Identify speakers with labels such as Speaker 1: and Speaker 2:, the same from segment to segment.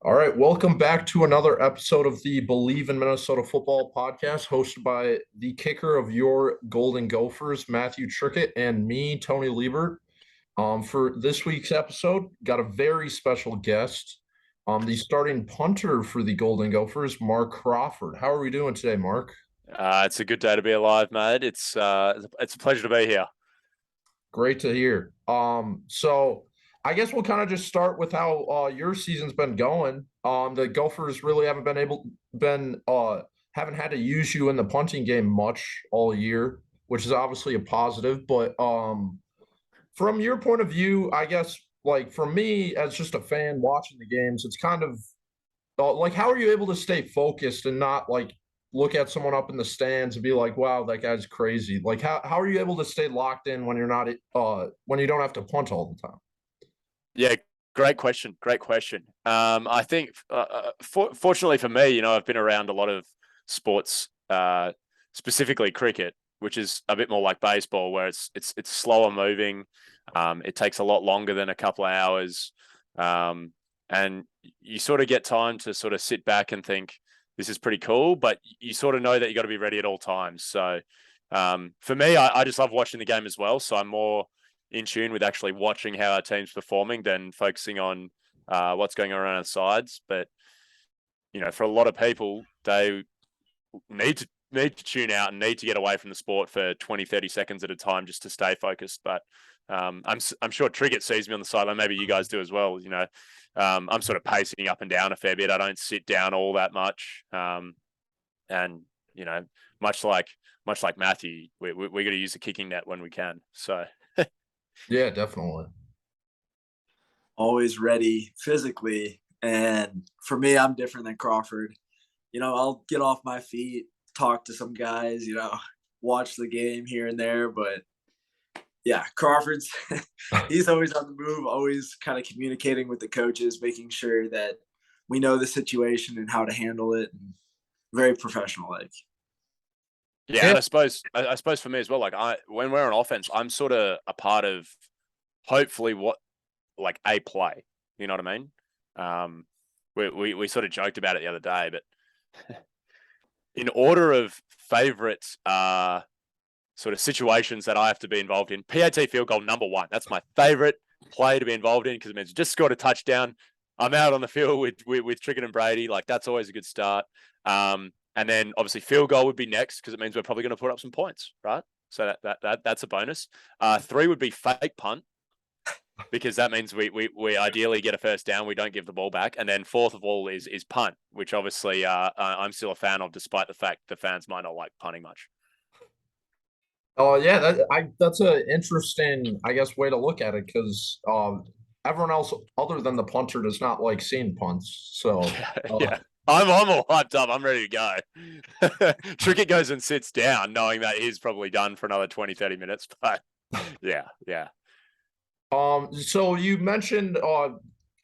Speaker 1: All right, welcome back to another episode of the Bleav in Minnesota Football podcast, hosted by the kicker of your Golden Gophers, Matthew Trickett, and me, Tony Liebert. For this week's episode, got a very special guest, the starting punter for the Golden Gophers, Mark Crawford. How are we doing today, Mark?
Speaker 2: It's a good day to be alive, mate. It's a pleasure to be here.
Speaker 1: Great to hear. So I guess we'll kind of just start with how your season's been going. The Gophers really haven't had to use you in the punting game much all year, which is obviously a positive. But from your point of view, I guess like for me as just a fan watching the games, it's kind of like how are you able to stay focused and not like look at someone up in the stands and be like, wow, that guy's crazy. Like how are you able to stay locked in when you're not when you don't have to punt all the time?
Speaker 2: Yeah, great question. Great question. I think, fortunately for me, I've been around a lot of sports, specifically cricket, which is a bit more like baseball, where it's slower moving. It takes a lot longer than a couple of hours, and you sort of get time to sort of sit back and think, this is pretty cool, but you sort of know that you got to be ready at all times. So for me, I just love watching the game as well. So I'm more in tune with actually watching how our team's performing than focusing on what's going on around our sides. But, for a lot of people, they need to tune out and need to get away from the sport for 20, 30 seconds at a time just to stay focused. But I'm sure Trickett sees me on the sideline. Maybe you guys do as well. I'm sort of pacing up and down a fair bit. I don't sit down all that much. And much like Matthew, we got to use the kicking net when we can. So
Speaker 1: Yeah, definitely.
Speaker 3: Always ready physically. And for me, I'm different than Crawford. I'll get off my feet, talk to some guys, watch the game here and there. But yeah, Crawford's he's always on the move, always kind of communicating with the coaches, making sure that we know the situation and how to handle it. And very professional like.
Speaker 2: Yeah, and I suppose for me as well, like when we're on offense, I'm sort of a part of hopefully like a play. You know what I mean? We sort of joked about it the other day, but in order of favorite sort of situations that I have to be involved in, PAT field goal number one. That's my favorite play to be involved in because it means just scored a touchdown. I'm out on the field with Trickett and Brady. Like that's always a good start. And then obviously field goal would be next because it means we're probably going to put up some points, right? So that's a bonus. 3 would be fake punt because that means we ideally get a first down. We don't give the ball back. And then 4th of all is punt, which obviously I'm still a fan of, despite the fact the fans might not like punting much.
Speaker 1: Oh yeah, that's an interesting, I guess, way to look at it because everyone else other than the punter does not like seeing punts. So
Speaker 2: yeah. I'm all hyped up. I'm ready to go. Trickett goes and sits down knowing that he's probably done for another 20, 30 minutes. But yeah.
Speaker 1: So you mentioned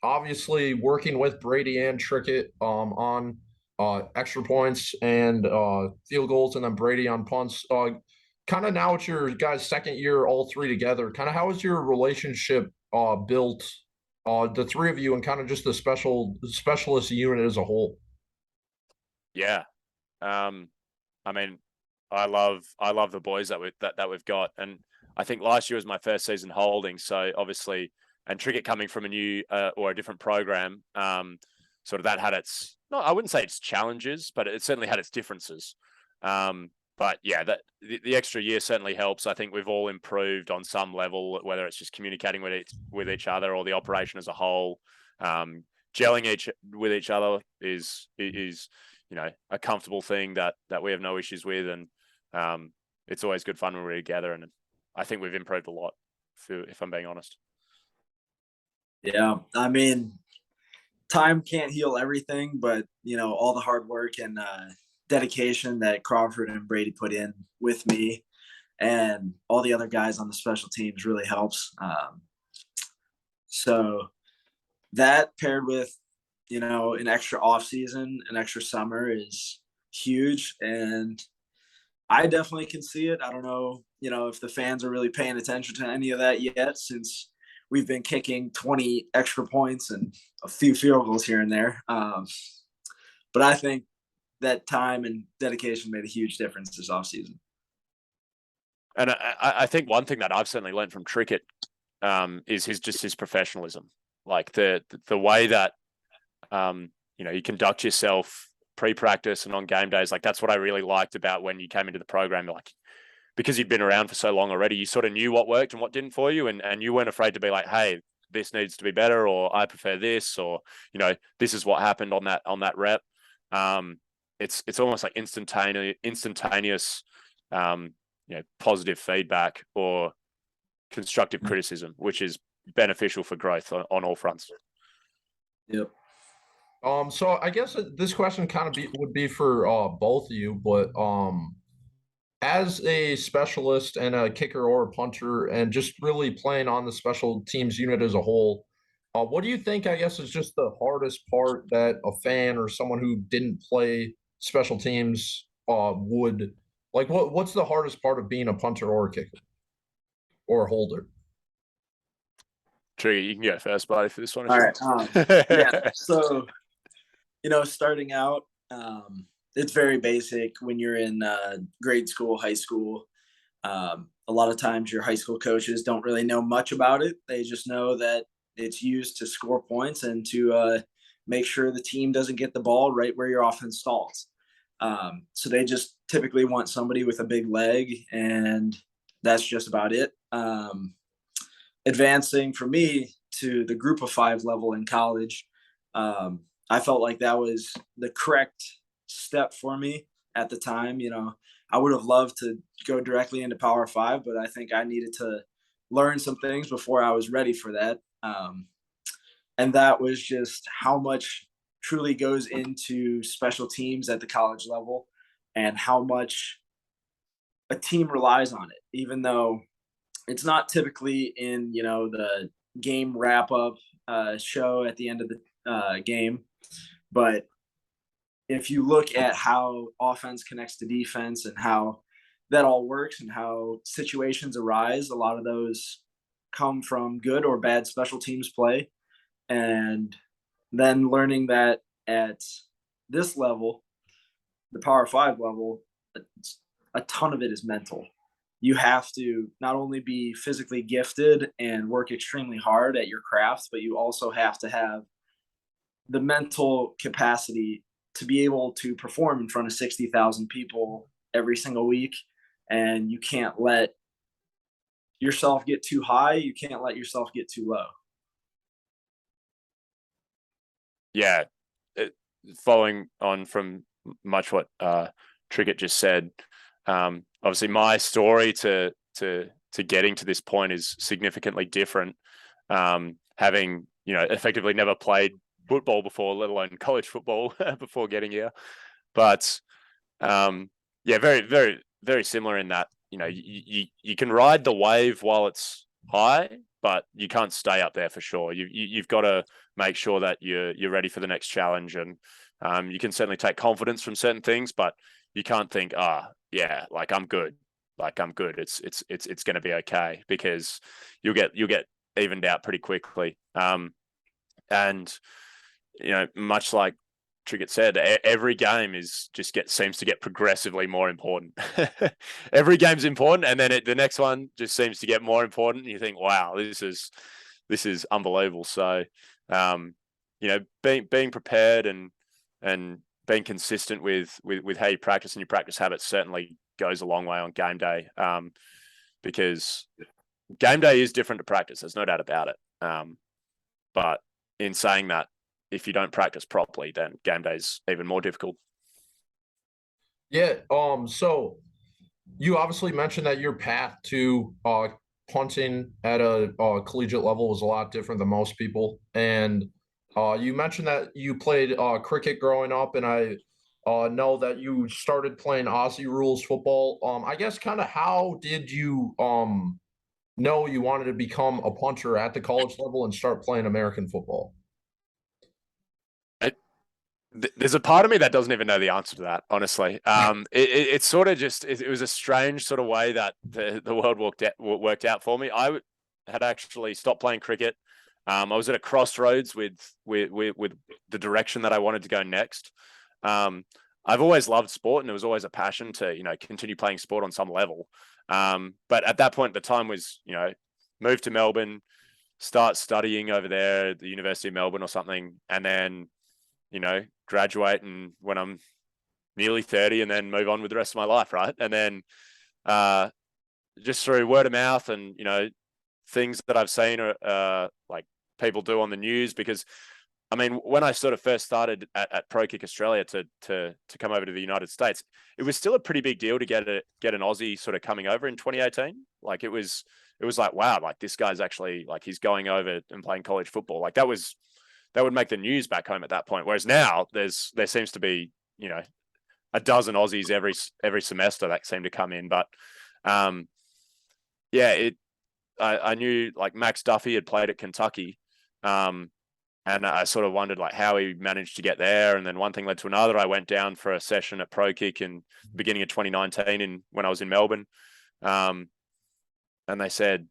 Speaker 1: obviously working with Brady and Trickett on extra points and field goals, and then Brady on punts. Kind of now it's your guys' second year, all three together. Kind of how is your relationship built, the three of you, and kind of just the specialist unit as a whole?
Speaker 2: Yeah, I mean, I love the boys that we've got, and I think last year was my first season holding, so obviously, and Trickett coming from a new or a different program, sort of that had its, no, I wouldn't say it's challenges, but it certainly had its differences. But yeah, that the extra year certainly helps. I think we've all improved on some level, whether it's just communicating with each other or the operation as a whole. Gelling with each other is a comfortable thing that we have no issues with, and it's always good fun when we're together. And I think we've improved a lot, if I'm being honest.
Speaker 3: Yeah, I mean, time can't heal everything, but all the hard work and dedication that Crawford and Brady put in with me and all the other guys on the special teams really helps. So that paired with, an extra off season, an extra summer is huge. And I definitely can see it. I don't know, if the fans are really paying attention to any of that yet, since we've been kicking 20 extra points and a few field goals here and there. But I think that time and dedication made a huge difference this offseason.
Speaker 2: And I think one thing that I've certainly learned from Trickett is his professionalism. Like the way that you conduct yourself pre-practice and on game days. Like that's what I really liked about when you came into the program. Like because you'd been around for so long already, you sort of knew what worked and what didn't for you, and you weren't afraid to be like, hey, this needs to be better, or I prefer this, or this is what happened on that rep. It's almost like instantaneous positive feedback or constructive criticism, which is beneficial for growth on all fronts.
Speaker 3: Yep.
Speaker 1: So I guess this question kind of would be for both of you, but as a specialist and a kicker or a punter, and just really playing on the special teams unit as a whole, what do you think, I guess, is just the hardest part that a fan or someone who didn't play special teams would like? What's the hardest part of being a punter or a kicker or a holder?
Speaker 2: Trickett, you can go first, buddy, for this one.
Speaker 3: All right. Yeah. So, starting out, it's very basic when you're in grade school, high school. A lot of times your high school coaches don't really know much about it. They just know that it's used to score points and to make sure the team doesn't get the ball right where your offense stalls. So they just typically want somebody with a big leg, and that's just about it. Advancing for me to the group of 5 level in college, I felt like that was the correct step for me at the time. I would have loved to go directly into Power 5, but I think I needed to learn some things before I was ready for that. And that was just how much truly goes into special teams at the college level and how much a team relies on it, even though it's not typically in, the game wrap-up show at the end of the game. But if you look at how offense connects to defense and how that all works and how situations arise, a lot of those come from good or bad special teams play. And then learning that at this level, the Power 5 level, a ton of it is mental. You have to not only be physically gifted and work extremely hard at your craft, but you also have to have the mental capacity to be able to perform in front of 60,000 people every single week. And you can't let yourself get too high. You can't let yourself get too low.
Speaker 2: Yeah. Following on from much what Trickett just said, obviously my story to getting to this point is significantly different. Having, effectively never played football before, let alone college football before getting here. But very, very, very similar in that, you can ride the wave while it's high, but you can't stay up there for sure. You've got to make sure that you're ready for the next challenge. And you can certainly take confidence from certain things, but you can't think, like I'm good. It's going to be okay, because you'll get evened out pretty quickly. And much like Trickett said, every game seems to get progressively more important. Every game's important, and then the next one just seems to get more important. And you think, wow, this is unbelievable. So, being prepared and being consistent with how you practice and your practice habits certainly goes a long way on game day. Because game day is different to practice. There's no doubt about it. But in saying that, if you don't practice properly, then game day is even more difficult.
Speaker 1: Yeah. So you obviously mentioned that your path to punting at a collegiate level was a lot different than most people, and you mentioned that you played cricket growing up, and I know that you started playing Aussie rules football. I guess kind of how did you know you wanted to become a punter at the college level and start playing American football?
Speaker 2: There's a part of me that doesn't even know the answer to that, honestly. It's sort of just, it was a strange sort of way that the world worked out for me. had actually stopped playing cricket. I was at a crossroads with the direction that I wanted to go next. I've always loved sport, and it was always a passion to, continue playing sport on some level. But at that point, the time was, move to Melbourne, start studying over there at the University of Melbourne or something, and then, graduate, and when I'm nearly 30, and then move on with the rest of my life, right? And then just through word of mouth and, things that I've seen like people do on the news, because I mean, when I sort of first started at Pro Kick Australia to come over to the United States, it was still a pretty big deal to get an Aussie sort of coming over in 2018. Like it was like, wow, like this guy's actually, like, he's going over and playing college football. Like that would make the news back home at that point. Whereas now there seems to be, a dozen Aussies every semester that seem to come in. But yeah, I knew like Max Duffy had played at Kentucky. And I sort of wondered like how he managed to get there. And then one thing led to another. I went down for a session at Pro Kick in the beginning of 2019 when I was in Melbourne. And they said,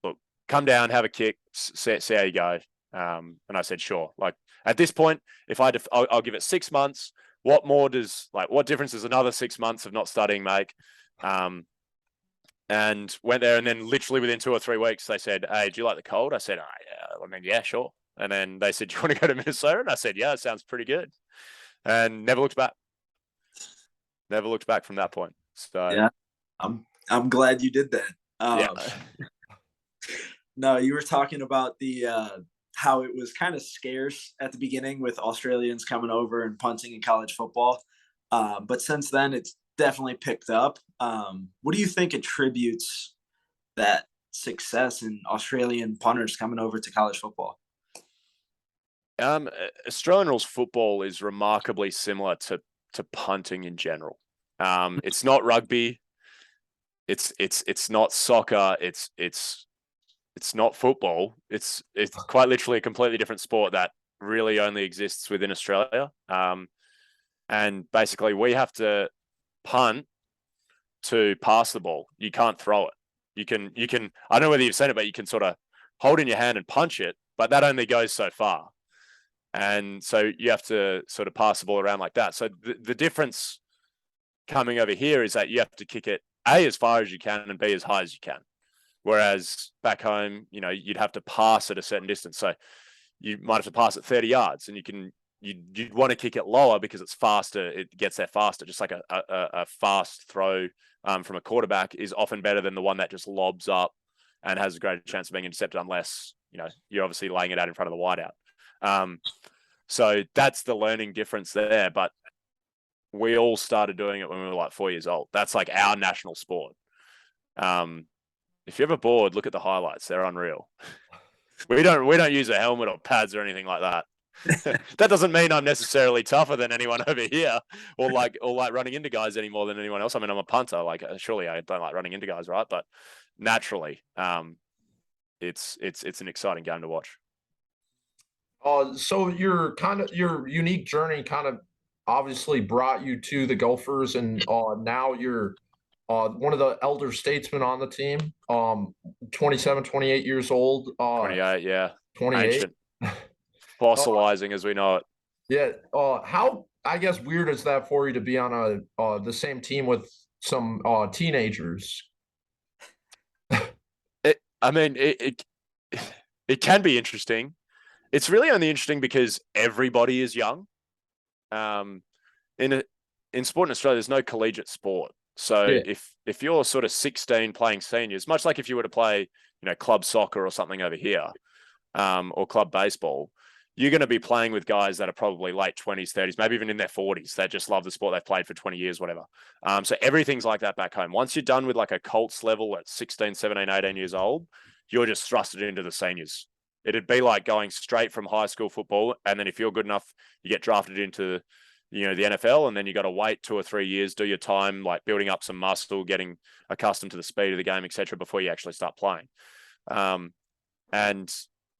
Speaker 2: look, come down, have a kick, see how you go. And I said, sure. Like at this point, if I'll give it 6 months. What difference does another 6 months of not studying make? And went there, and then literally within 2 or 3 weeks, they said, hey, do you like the cold? I said, yeah, sure. And then they said, do you want to go to Minnesota? And I said, yeah, it sounds pretty good. And never looked back. Never looked back from that point. So
Speaker 3: yeah, I'm glad you did that.
Speaker 2: Yeah.
Speaker 3: No, you were talking about the how it was kind of scarce at the beginning with Australians coming over and punting in college football. But since then, it's definitely picked up. What do you think attributes that success in Australian punters coming over to college football?
Speaker 2: Australian rules football is remarkably similar to punting in general. It's not rugby. It's not soccer. It's not football. It's quite literally a completely different sport that really only exists within Australia. And basically we have to punt to pass the ball. You can't throw it. You can, I don't know whether you've seen it, but you can sort of hold in your hand and punch it, but that only goes so far. And so you have to sort of pass the ball around like that. So the difference coming over here is that you have to kick it A, as far as you can, and B, as high as you can. Whereas back home, you'd have to pass at a certain distance. So you might have to pass at 30 yards, and you'd want to kick it lower because it's faster. It gets there faster. Just like a fast throw from a quarterback is often better than the one that just lobs up and has a greater chance of being intercepted, unless, you're obviously laying it out in front of the wideout. So that's the learning difference there. But we all started doing it when we were like 4 years old. That's like our national sport. If you're ever bored, look at the highlights. They're unreal. We don't use a helmet or pads or anything like that. That doesn't mean I'm necessarily tougher than anyone over here, or like running into guys any more than anyone else. I mean, I'm a punter. Like, surely I don't like running into guys, right? But naturally, it's an exciting game to watch.
Speaker 1: So your unique journey kind of obviously brought you to the Gophers, and now you're one of the elder statesmen on the team. 27, 28 years old.
Speaker 2: 28, yeah.
Speaker 1: 28.
Speaker 2: Ancient. Fossilizing as we know it.
Speaker 1: Yeah. How, I guess, weird is that for you to be on the same team with some teenagers?
Speaker 2: It can be interesting. It's really only interesting because everybody is young. In sport in Australia, there's no collegiate sport. So yeah, if you're sort of 16 playing seniors, much like if you were to play, club soccer or something over here, or club baseball, you're going to be playing with guys that are probably late 20s, 30s, maybe even in their 40s. That just love the sport. They've played for 20 years, whatever. So everything's like that back home. Once you're done with like a Colts level at 16, 17, 18 years old, you're just thrusted into the seniors. It'd be like going straight from high school football, and then if you're good enough, you get drafted into, the NFL, and then you got to wait 2 or 3 years, do your time, like building up some muscle, getting accustomed to the speed of the game, etc., before you actually start playing. And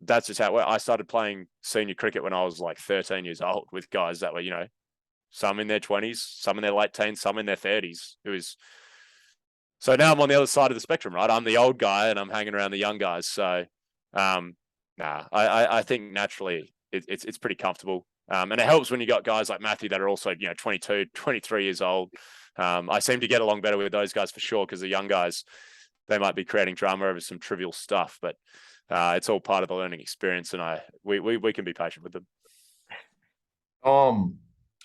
Speaker 2: that's just how it worked. I started playing senior cricket when I was like 13 years old with guys that were, some in their 20s, some in their late teens, some in their 30s. It was So now I'm on the other side of the spectrum, right? I'm the old guy and I'm hanging around the young guys. So, I think naturally it's pretty comfortable. And it helps when you got guys like Matthew that are also, 22, 23 years old. I seem to get along better with those guys for sure, because the young guys, they might be creating drama over some trivial stuff, but it's all part of the learning experience, and we can be patient with them.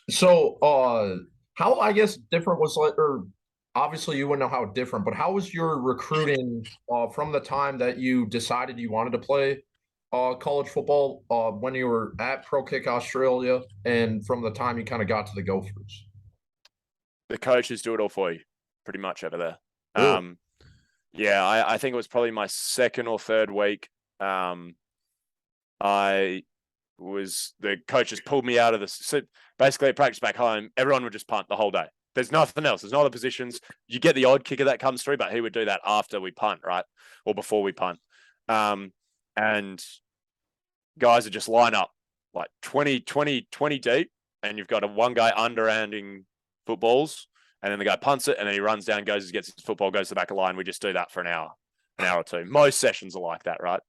Speaker 1: So how, I guess, different was, like, or obviously you wouldn't know how different, but how was your recruiting from the time that you decided you wanted to play college football when you were at Pro Kick Australia, and from the time you kind of got to the Gophers?
Speaker 2: The coaches do it all for you, pretty much, over there.
Speaker 1: Really?
Speaker 2: Yeah, I think it was probably my second or third week. The coaches pulled me out of the. So basically, at practice back home, everyone would just punt the whole day. There's nothing else. There's no other positions. You get the odd kicker that comes through, but he would do that after we punt, right? Or before we punt. And guys would just line up like 20 deep, and you've got one guy underhanding footballs, and then the guy punts it, and then he runs down, gets his football, goes to the back of the line. We just do that for an hour or two. Most sessions are like that, right?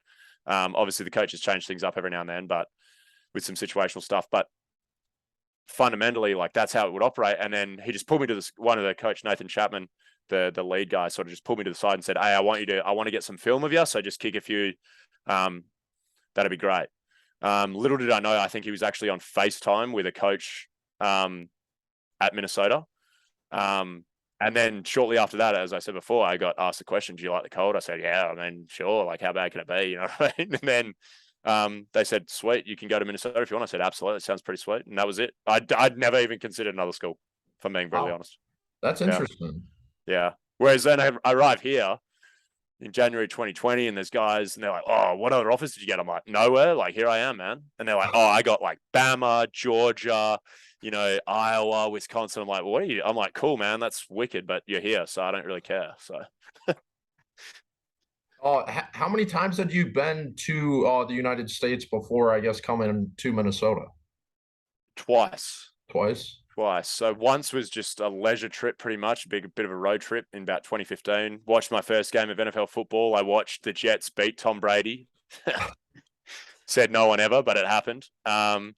Speaker 2: Obviously, the coaches change things up every now and then, but with some situational stuff. But fundamentally, like, that's how it would operate. And then he just pulled me to one of the coach, Nathan Chapman, the lead guy, sort of just pulled me to the side and said, "Hey, I want to get some film of you. So just kick a few. That'd be great." Little did I know, I think he was actually on FaceTime with a coach at Minnesota. And then shortly after that, as I said before, I got asked the question, "Do you like the cold?" I said, "Yeah, I mean, sure. Like, how bad can it be?" You know what I mean? And then they said, "Sweet, you can go to Minnesota if you want." I said, "Absolutely, it sounds pretty sweet." And that was it. I'd never even considered another school, if I'm being brutally honest.
Speaker 1: That's interesting.
Speaker 2: Yeah. Whereas then I arrive here in January 2020, and there's guys, and they're like, "Oh, what other offers did you get?" I'm like, "Nowhere. Like, here I am, man." And they're like, "Oh, I got like Bama, Georgia, Iowa, Wisconsin." I'm like, "What are you?" I'm like, "Cool, man. That's wicked, but you're here, so I don't really care." So,
Speaker 1: How many times had you been to the United States before, I guess, coming to Minnesota?
Speaker 2: twice.
Speaker 1: Twice?
Speaker 2: So once was just a leisure trip, pretty much, a bit of a road trip in about 2015. Watched my first game of NFL football. I watched the Jets beat Tom Brady. Said no one ever, but it happened. And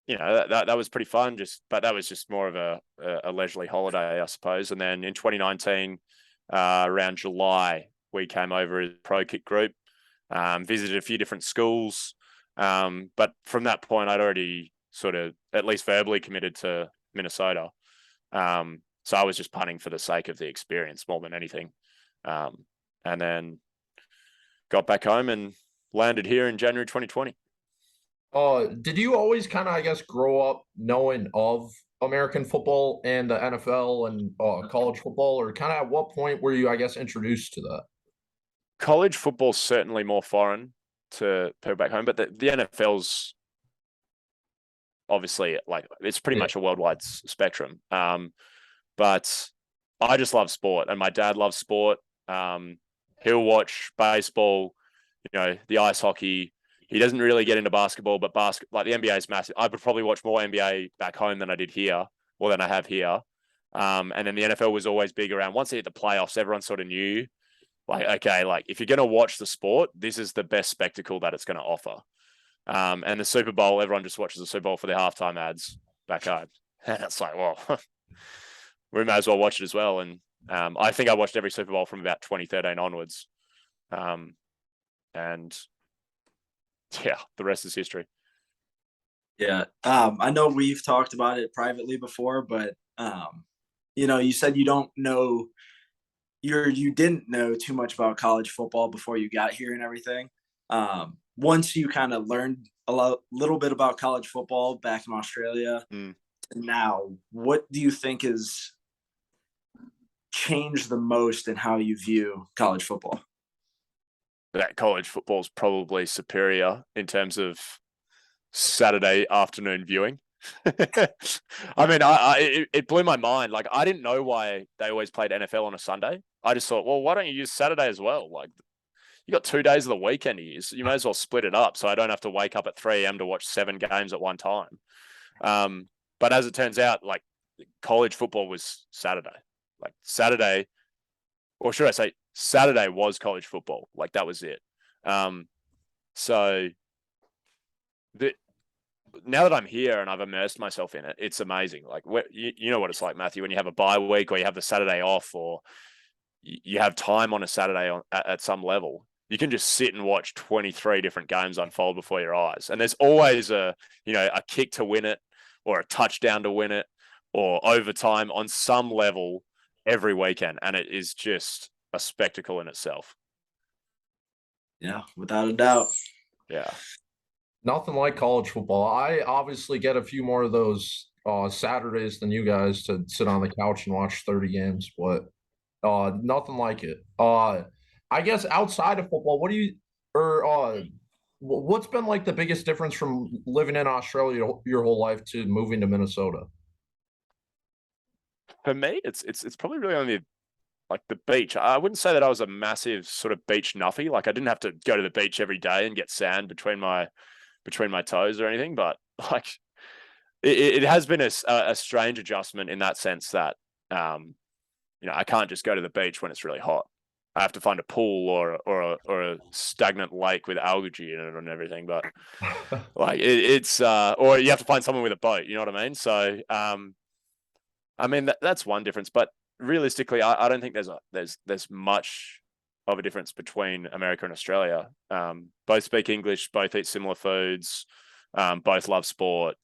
Speaker 2: that was pretty fun. But that was just more of a leisurely holiday, I suppose. And then in 2019, around July, we came over as a pro kick group, visited a few different schools. But from that point, I'd already sort of at least verbally committed to Minnesota. So I was just punting for the sake of the experience more than anything. And then got back home and landed here in January 2020.
Speaker 1: Did you always kind of, I guess, grow up knowing of American football and the NFL and college football, or kind of at what point were you, I guess, introduced to that?
Speaker 2: College football's certainly more foreign to people back home, but the NFL's obviously, like, it's pretty much a worldwide spectrum. But I just love sport, and my dad loves sport. He'll watch baseball, the ice hockey. He doesn't really get into basketball, but like the NBA is massive. I would probably watch more NBA back home than I did here, or than I have here. And then the NFL was always big around. Once they hit the playoffs, everyone sort of knew, like, okay, like, if you're going to watch the sport, this is the best spectacle that it's going to offer. And the Super Bowl, everyone just watches the Super Bowl for the halftime ads back home. And it's like, well, we may as well watch it as well. And I think I watched every Super Bowl from about 2013 onwards. And yeah, the rest is history.
Speaker 3: Yeah. I know we've talked about it privately before, but you said you didn't know too much about college football before you got here and everything. Once you kind of learned little bit about college football back in Australia, now, what do you think has changed the most in how you view college football?
Speaker 2: That college football is probably superior in terms of Saturday afternoon viewing. I mean, it blew my mind. Like, I didn't know why they always played NFL on a Sunday. I just thought, well, why don't you use Saturday as well? Like, you got 2 days of the weekend to use. You may as well split it up so I don't have to wake up at 3 a.m. to watch 7 games at one time. But as it turns out, like, college football was Saturday. Like Saturday, or should I say Saturday was college football. Like that was it. So now that I'm here and I've immersed myself in it, it's amazing. Like you know what it's like, Matthew, when you have a bye week or you have the Saturday off or you have time on a Saturday at some level, you can just sit and watch 23 different games unfold before your eyes. And there's always a kick to win it or a touchdown to win it or overtime on some level every weekend. And it is just a spectacle in itself.
Speaker 3: Yeah, without a doubt.
Speaker 2: Yeah.
Speaker 1: Nothing like college football. I obviously get a few more of those Saturdays than you guys to sit on the couch and watch 30 games, but nothing like it. I guess outside of football, what's been like the biggest difference from living in Australia your whole life to moving to Minnesota?
Speaker 2: For me, it's probably really only like the beach. I wouldn't say that I was a massive sort of beach nuffy. Like I didn't have to go to the beach every day and get sand between my toes or anything, but like it has been a strange adjustment in that sense that I can't just go to the beach when it's really hot. I have to find a pool or a stagnant lake with algae in it and everything. But like it's or you have to find someone with a boat. You know what I mean? So I mean that's one difference. But realistically, I don't think there's much of a difference between America and Australia. Both speak English, both eat similar foods, both love sport.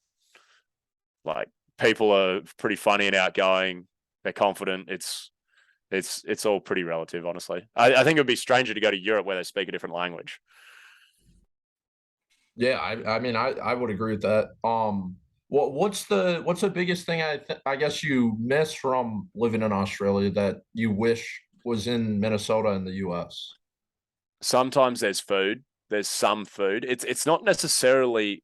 Speaker 2: Like people are pretty funny and outgoing. They're confident. It's all pretty relative, honestly. I think it would be stranger to go to Europe where they speak a different language.
Speaker 1: Yeah, I mean I would agree with that. What's the biggest thing I guess you miss from living in Australia that you wish was in Minnesota and the US?
Speaker 2: Sometimes there's food. There's some food. It's not necessarily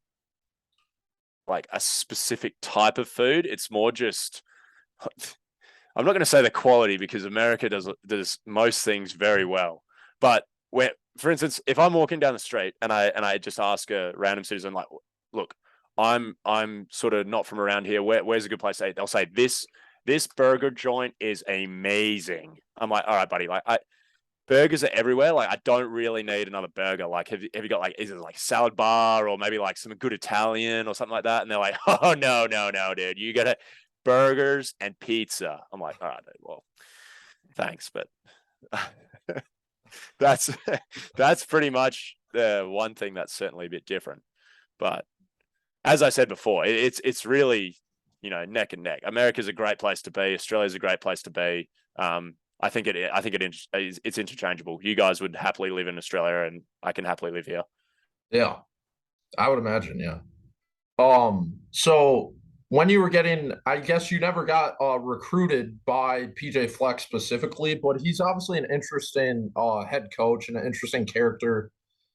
Speaker 2: like a specific type of food. It's more just I'm not going to say the quality because America does most things very well. But for instance, if I'm walking down the street and I just ask a random citizen like, look, I'm sort of not from around here. Where's a good place to eat? They'll say this burger joint is amazing. I'm like, all right, buddy. Like burgers are everywhere. Like I don't really need another burger. Like have you got like, is it like salad bar or maybe like some good Italian or something like that? And they're like, oh no, dude, you gotta burgers and pizza. I'm like, all right, dude, well, thanks, but that's pretty much the one thing that's certainly a bit different. But as I said before, it's really neck and neck. America's a great place to be. Australia's a great place to be. I think it's interchangeable. You guys would happily live in Australia, and I can happily live here.
Speaker 1: Yeah, I would imagine. Yeah. So when you were I guess you never got recruited by PJ Fleck specifically, but he's obviously an interesting head coach and an interesting character.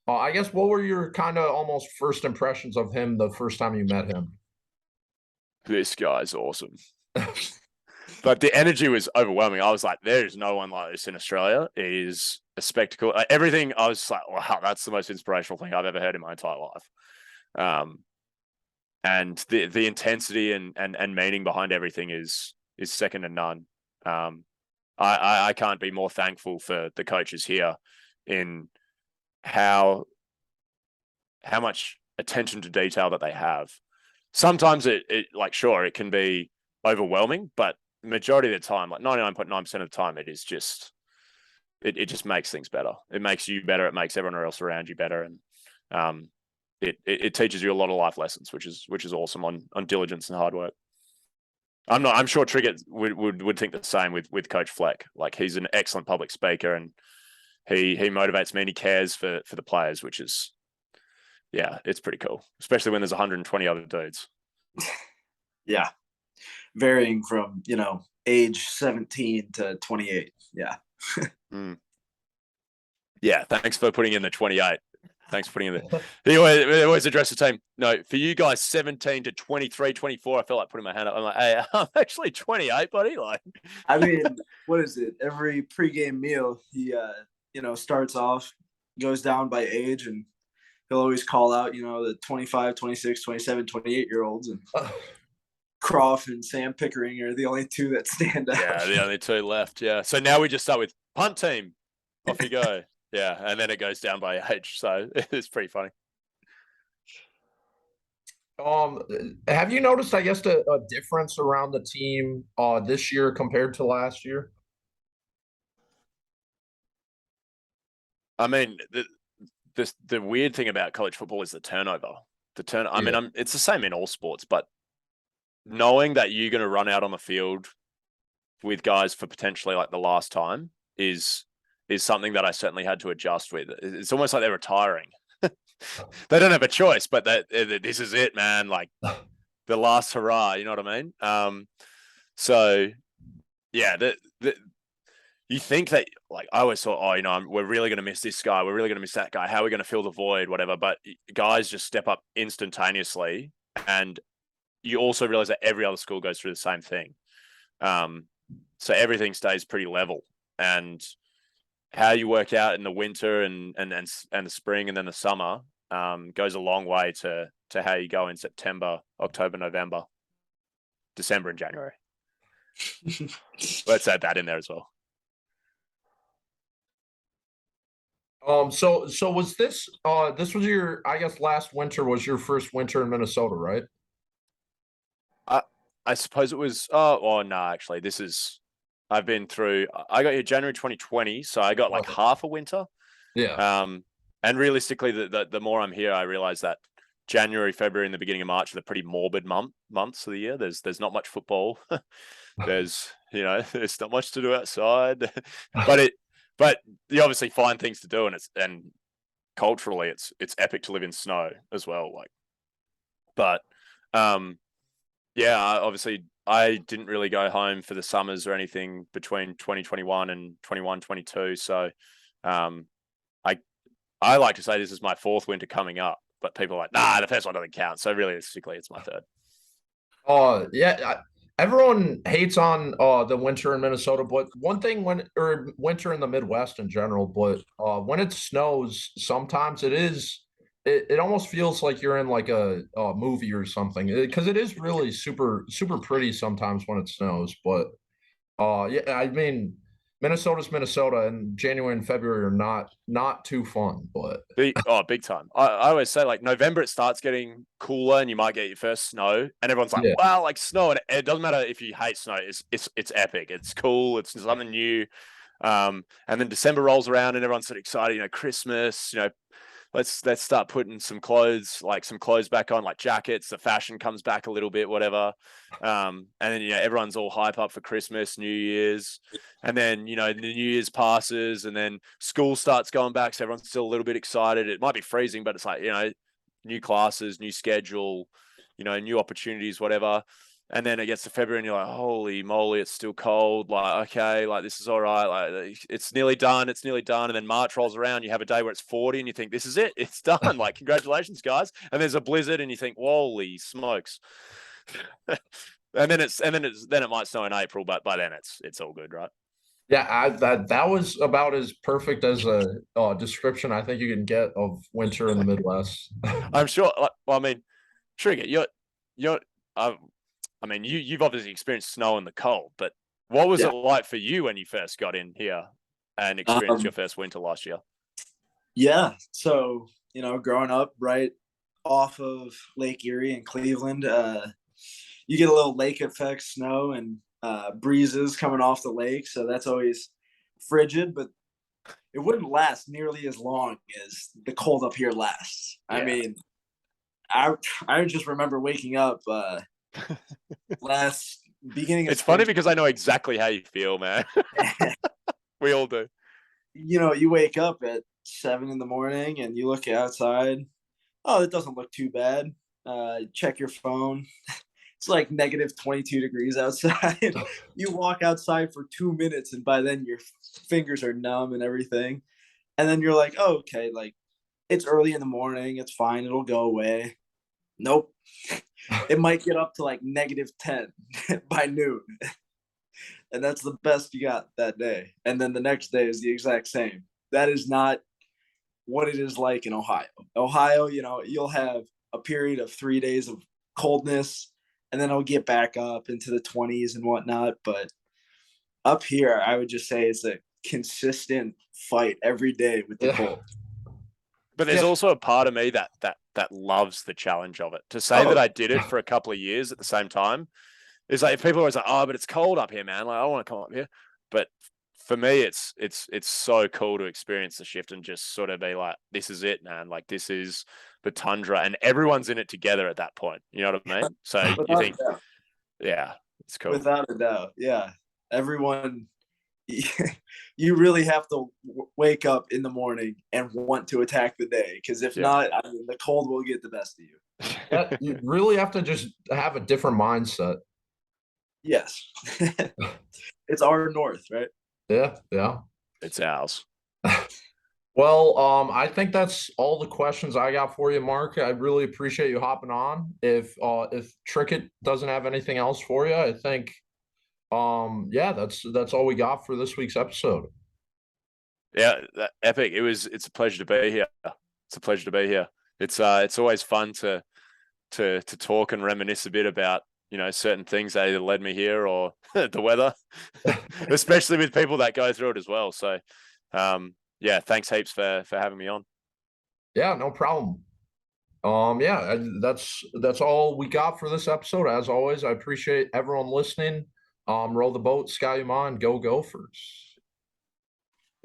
Speaker 1: I guess what were your kind of almost first impressions of him the first time you met him?
Speaker 2: This guy's awesome. But the energy was overwhelming. I was like, there's no one like this in Australia. It is a spectacle. Everything, I was like, wow, that's the most inspirational thing I've ever heard in my entire life. And the intensity and meaning behind everything is second to none. I can't be more thankful for the coaches here in how much attention to detail that they have. Sometimes it sure, it can be overwhelming, but majority of the time, like 99.9% of the time, it is just it just makes things better. It makes you better. It makes everyone else around you better, and it teaches you a lot of life lessons, which is awesome on diligence and hard work. I'm sure Trickett would think the same with Coach Fleck. Like he's an excellent public speaker, and he motivates me and he cares for the players, which is it's pretty cool, especially when there's 120 other dudes.
Speaker 3: Yeah. Varying from, age 17 to 28. Yeah.
Speaker 2: Yeah. Thanks for putting in the 28. Thanks for putting in the. He always address the team. No, for you guys, 17 to 23, 24, I felt like putting my hand up. I'm like, hey, I'm actually 28, buddy. Like,
Speaker 3: I mean, what is it? Every pregame meal, he, starts off, goes down by age, and he'll always call out, the 25, 26, 27, 28-year-olds. And Crawford and Sam Pickering are the only two that stand out.
Speaker 2: Yeah, the only two left. Yeah. So now we just start with punt team. Off you go. Yeah, and then it goes down by age. So it's pretty funny.
Speaker 1: Have you noticed, I guess, a difference around the team this year compared to last year?
Speaker 2: I mean, the weird thing about college football is the turnover. I mean, it's the same in all sports, but knowing that you're going to run out on the field with guys for potentially like the last time is something that I certainly had to adjust with. It's almost like they're retiring. They don't have a choice, but this is it, man. Like the last hurrah, you know what I mean? So yeah, you think that, like, I always thought, oh, you know, we're really going to miss this guy. We're really going to miss that guy. How are we going to fill the void, whatever? But guys just step up instantaneously. And you also realize that every other school goes through the same thing. So everything stays pretty level. And how you work out in the winter and the spring and then the summer goes a long way to how you go in September, October, November, December, and January. Let's add that in there as well.
Speaker 1: So was this was your, I guess, last winter was your first winter in Minnesota, right?
Speaker 2: I suppose it was. Oh no, actually, I've been through. I got here January 2020, so I got like half a winter.
Speaker 1: Yeah.
Speaker 2: And realistically, the more I'm here, I realize that January, February, and the beginning of March are the pretty morbid months of the year. There's not much football. There's not much to do outside, but you obviously find things to do, and culturally, it's epic to live in snow as well. Like, but yeah, obviously I didn't really go home for the summers or anything between 2021 and 21-22. So I like to say this is my fourth winter coming up, but people are like, nah, the first one doesn't count. So realistically, it's my third.
Speaker 1: Yeah. Everyone hates on the winter in Minnesota, but one thing winter in the Midwest in general, but when it snows, sometimes it almost feels like you're in like a movie or something, because it is really super pretty sometimes when it snows. But yeah, I mean, Minnesota's Minnesota, and January and February are not too fun, but
Speaker 2: big time. I always say, like, November it starts getting cooler and you might get your first snow, and everyone's like, wow, like snow, and it doesn't matter if you hate snow. It's epic. It's cool. It's something new. And then December rolls around and everyone's so excited. Christmas. Let's start putting some clothes back on, like jackets. The fashion comes back a little bit, whatever. And then everyone's all hype up for Christmas, New Year's, and then the New Year's passes, and then school starts going back, so everyone's still a little bit excited. It might be freezing, but it's like new classes, new schedule, new opportunities, whatever. And then it gets to February and you're like, holy moly, it's still cold. Like, okay, like this is all right. Like it's nearly done. And then March rolls around. You have a day where it's 40 and you think, this is it. It's done. Like, congratulations, guys. And there's a blizzard and you think, holy smokes. and then it might snow in April, but by then it's all good, right?
Speaker 1: Yeah, that was about as perfect as a description I think you can get of winter in the Midwest.
Speaker 2: I'm sure. Well, I mean, Trickett, you've obviously experienced snow and the cold, but what was it like for you when you first got in here and experienced your first winter last year?
Speaker 3: Yeah. So, growing up right off of Lake Erie in Cleveland, you get a little lake effect snow and breezes coming off the lake. So that's always frigid, but it wouldn't last nearly as long as the cold up here lasts. Yeah. I mean, I just remember waking up last beginning of
Speaker 2: it's funny because I know exactly how you feel, man. We all do.
Speaker 3: You wake up at 7 a.m. and you look outside. Oh, it doesn't look too bad. Check your phone. It's like negative 22 degrees outside. You walk outside for 2 minutes and by then your fingers are numb and everything. And then you're like, oh, okay, like it's early in the morning. It's fine. It'll go away. Nope. It might get up to like negative 10 by noon. And that's the best you got that day. And then the next day is the exact same. That is not what it is like in Ohio. Ohio, you'll have a period of 3 days of coldness, and then it'll get back up into the 20s and whatnot. But up here, I would just say it's a consistent fight every day with the
Speaker 1: Yeah.
Speaker 3: cold.
Speaker 2: But there's also a part of me that loves the challenge of it. To say that I did it for a couple of years at the same time is like, if people are always like, oh, but it's cold up here, man. Like, I don't want to come up here. But for me, it's so cool to experience the shift and just sort of be like, this is it, man. Like, this is the tundra, and everyone's in it together at that point. You know what I mean? So you think, yeah, it's cool.
Speaker 3: Without a doubt, yeah. Everyone, you really have to wake up in the morning and want to attack the day, because if not, I mean, the cold will get the best of you.
Speaker 1: You really have to just have a different mindset.
Speaker 3: Yes. It's our north, right?
Speaker 1: Yeah.
Speaker 2: It's ours.
Speaker 1: Well, I think that's all the questions I got for you, Mark. I really appreciate you hopping on. If Trickett doesn't have anything else for you, I think yeah, that's all we got for this week's episode.
Speaker 2: Yeah, epic. It's a pleasure to be here. It's a pleasure to be here. It's always fun to talk and reminisce a bit about, you know, certain things that either led me here or the weather, especially with people that go through it as well. So yeah, thanks heaps for having me on.
Speaker 1: Yeah, no problem. Yeah, that's all we got for this episode. As always, I appreciate everyone listening. Roll the boat, Sky Yaman, go Gophers.